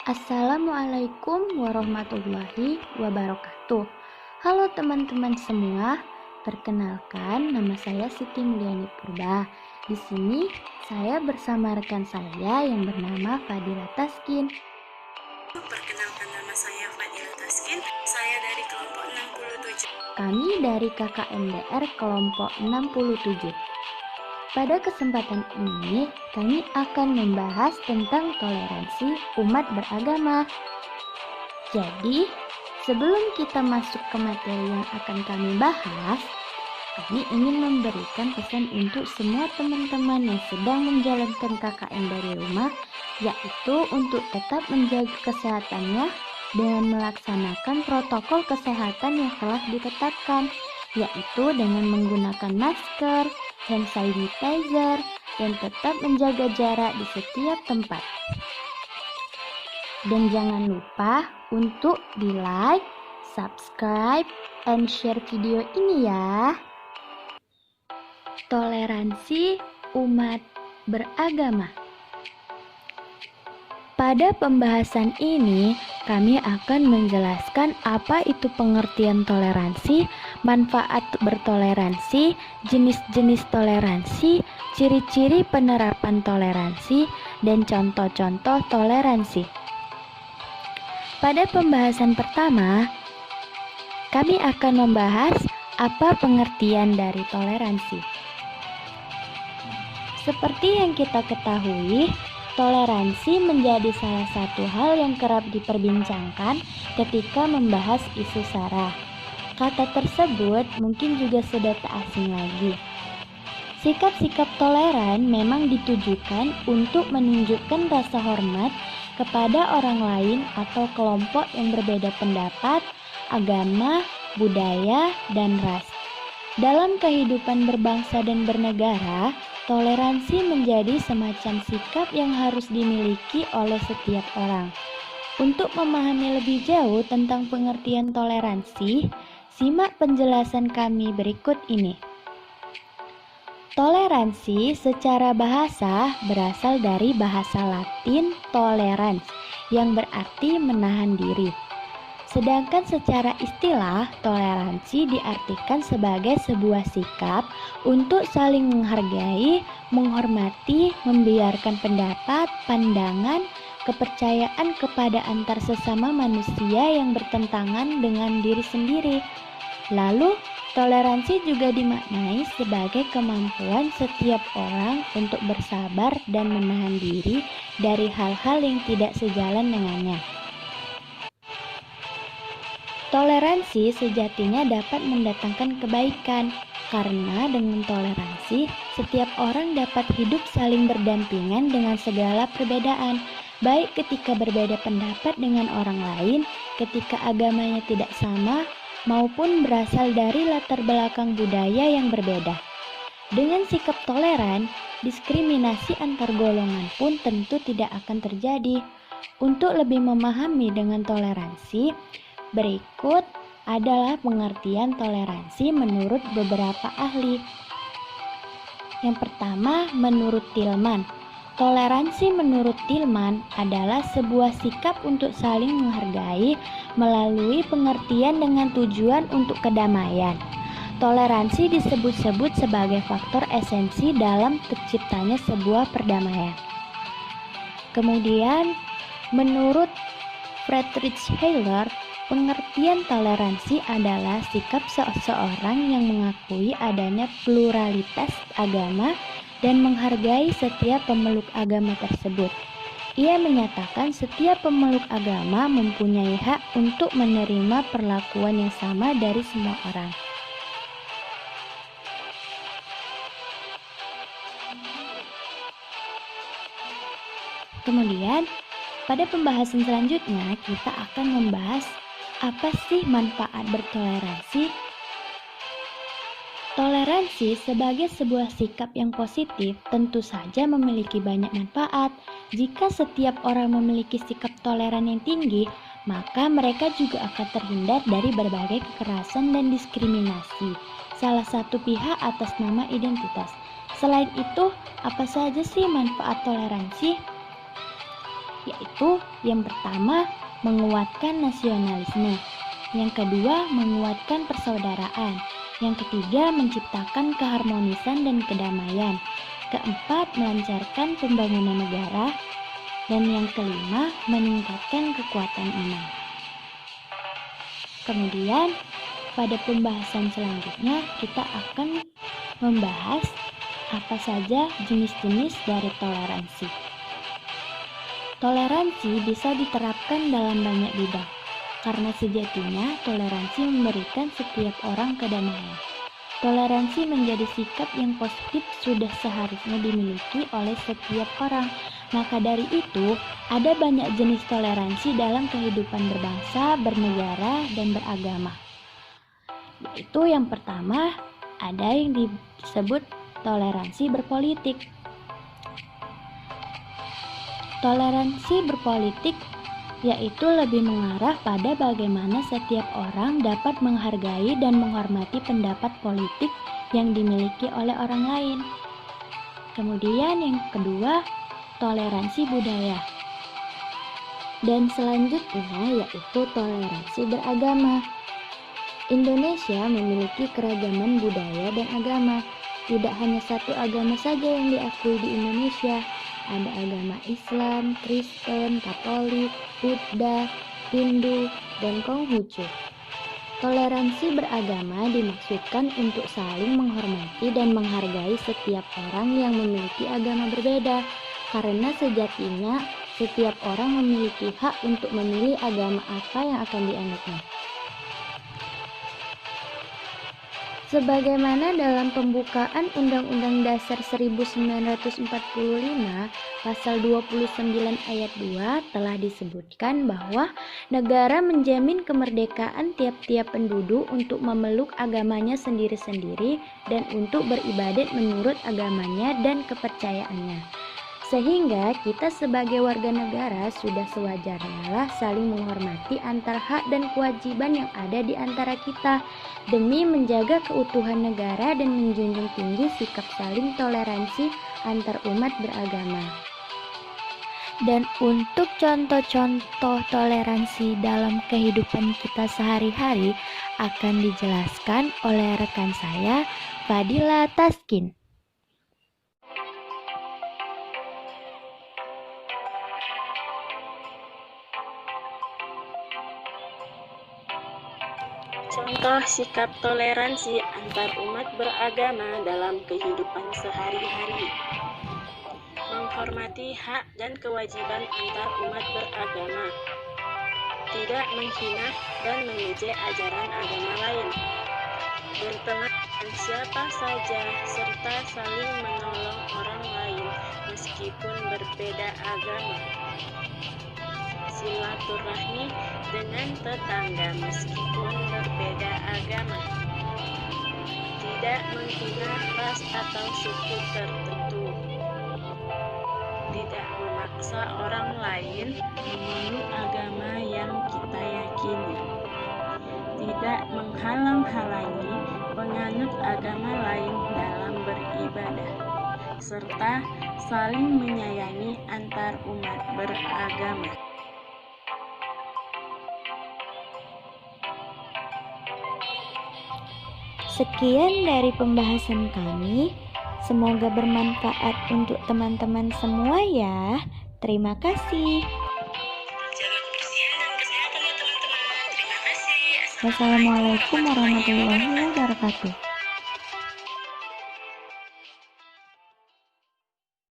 Assalamualaikum warahmatullahi wabarakatuh. Halo teman-teman semua, perkenalkan nama saya Siti Mulyani Purba. Di sini saya bersama rekan saya yang bernama Fadila Taskin. Perkenalkan nama saya Fadila Taskin, saya dari kelompok 67. Kami dari KKMDR kelompok 67. Pada kesempatan ini, kami akan membahas tentang toleransi umat beragama. Jadi, sebelum kita masuk ke materi yang akan kami bahas, kami ingin memberikan pesan untuk semua teman-teman yang sedang menjalankan KKN dari rumah, yaitu untuk tetap menjaga kesehatannya dengan melaksanakan protokol kesehatan yang telah ditetapkan, yaitu dengan menggunakan masker, hand sanitizer, dan tetap menjaga jarak di setiap tempat. Dan jangan lupa untuk di-like, subscribe, and share video ini ya. Toleransi umat beragama. Pada pembahasan ini, kami akan menjelaskan apa itu pengertian toleransi, manfaat bertoleransi, jenis-jenis toleransi, ciri-ciri penerapan toleransi, dan contoh-contoh toleransi. Pada pembahasan pertama, kami akan membahas apa pengertian dari toleransi. Seperti yang kita ketahui, toleransi menjadi salah satu hal yang kerap diperbincangkan ketika membahas isu SARA. Kata tersebut mungkin juga sudah tak asing lagi. Sikap-sikap toleran memang ditujukan untuk menunjukkan rasa hormat kepada orang lain atau kelompok yang berbeda pendapat, agama, budaya, dan ras. Dalam kehidupan berbangsa dan bernegara, toleransi menjadi semacam sikap yang harus dimiliki oleh setiap orang. Untuk memahami lebih jauh tentang pengertian toleransi, simak penjelasan kami berikut ini. Toleransi secara bahasa berasal dari bahasa Latin tolerans, yang berarti menahan diri. Sedangkan secara istilah, toleransi diartikan sebagai sebuah sikap untuk saling menghargai, menghormati, membiarkan pendapat, pandangan, kepercayaan kepada antar sesama manusia yang bertentangan dengan diri sendiri. Lalu, toleransi juga dimaknai sebagai kemampuan setiap orang untuk bersabar dan menahan diri dari hal-hal yang tidak sejalan dengannya. Toleransi sejatinya dapat mendatangkan kebaikan, karena dengan toleransi, setiap orang dapat hidup saling berdampingan dengan segala perbedaan, baik ketika berbeda pendapat dengan orang lain, ketika agamanya tidak sama, maupun berasal dari latar belakang budaya yang berbeda. Dengan sikap toleran, diskriminasi antar golongan pun tentu tidak akan terjadi. Untuk lebih memahami dengan toleransi, berikut adalah pengertian toleransi menurut beberapa ahli. Yang pertama, menurut Tillman, toleransi menurut Tillman adalah sebuah sikap untuk saling menghargai melalui pengertian dengan tujuan untuk kedamaian. Toleransi disebut-sebut sebagai faktor esensi dalam terciptanya sebuah perdamaian. Kemudian, menurut Friedrich Hayler, pengertian toleransi adalah sikap seseorang yang mengakui adanya pluralitas agama dan menghargai setiap pemeluk agama tersebut. Ia menyatakan setiap pemeluk agama mempunyai hak untuk menerima perlakuan yang sama dari semua orang. Kemudian, pada pembahasan selanjutnya kita akan membahas apa sih manfaat bertoleransi? Toleransi sebagai sebuah sikap yang positif tentu saja memiliki banyak manfaat. Jika setiap orang memiliki sikap toleran yang tinggi, maka mereka juga akan terhindar dari berbagai kekerasan dan diskriminasi salah satu pihak atas nama identitas. Selain itu, apa saja sih manfaat toleransi? yaitu yang pertama menguatkan nasionalisme, yang kedua menguatkan persaudaraan, yang ketiga menciptakan keharmonisan dan kedamaian, keempat melancarkan pembangunan negara, dan yang kelima meningkatkan kekuatan iman. Kemudian pada pembahasan selanjutnya kita akan membahas apa saja jenis-jenis dari toleransi. Toleransi bisa diterapkan dalam banyak bidang, karena sejatinya toleransi memberikan setiap orang kedamaian. Toleransi menjadi sikap yang positif sudah seharusnya dimiliki oleh setiap orang. Maka dari itu, ada banyak jenis toleransi dalam kehidupan berbangsa, bernegara, dan beragama. Yaitu yang pertama, ada yang disebut toleransi berpolitik. Toleransi berpolitik yaitu lebih mengarah pada bagaimana setiap orang dapat menghargai dan menghormati pendapat politik yang dimiliki oleh orang lain. Kemudian yang kedua, toleransi budaya. Dan selanjutnya yaitu toleransi beragama. Indonesia memiliki keragaman budaya dan agama. Tidak hanya satu agama saja yang diakui di Indonesia. Ada agama Islam, Kristen, Katolik, Buddha, Hindu, dan Konghucu. Toleransi beragama dimaksudkan untuk saling menghormati dan menghargai setiap orang yang memiliki agama berbeda, karena sejatinya setiap orang memiliki hak untuk memilih agama apa yang akan dianutnya. Sebagaimana dalam pembukaan Undang-Undang Dasar 1945 Pasal 29 ayat 2 telah disebutkan bahwa negara menjamin kemerdekaan tiap-tiap penduduk untuk memeluk agamanya sendiri-sendiri dan untuk beribadat menurut agamanya dan kepercayaannya. Sehingga kita sebagai warga negara sudah sewajarnya saling menghormati antar hak dan kewajiban yang ada di antara kita demi menjaga keutuhan negara dan menjunjung tinggi sikap saling toleransi antar umat beragama. Dan untuk contoh-contoh toleransi dalam kehidupan kita sehari-hari akan dijelaskan oleh rekan saya, Fadila Taskin. Contoh sikap toleransi antar umat beragama dalam kehidupan sehari-hari. Menghormati hak dan kewajiban antar umat beragama. Tidak menghina dan mengejek ajaran agama lain. Berteman dengan siapa saja serta saling menolong orang lain meskipun berbeda agama. Silaturahmi dengan tetangga meskipun berbeda agama. Tidak menghina ras atau suku tertentu. Tidak memaksa orang lain memeluk agama yang kita yakini. Tidak menghalang-halangi penganut agama lain dalam beribadah, serta saling menyayangi antar umat beragama. Sekian dari pembahasan kami. Semoga bermanfaat untuk teman-teman semua ya. Terima kasih. Jaga kebersihan dan kesehatan ya teman-teman. Terima kasih. Wassalamualaikum warahmatullahi wabarakatuh.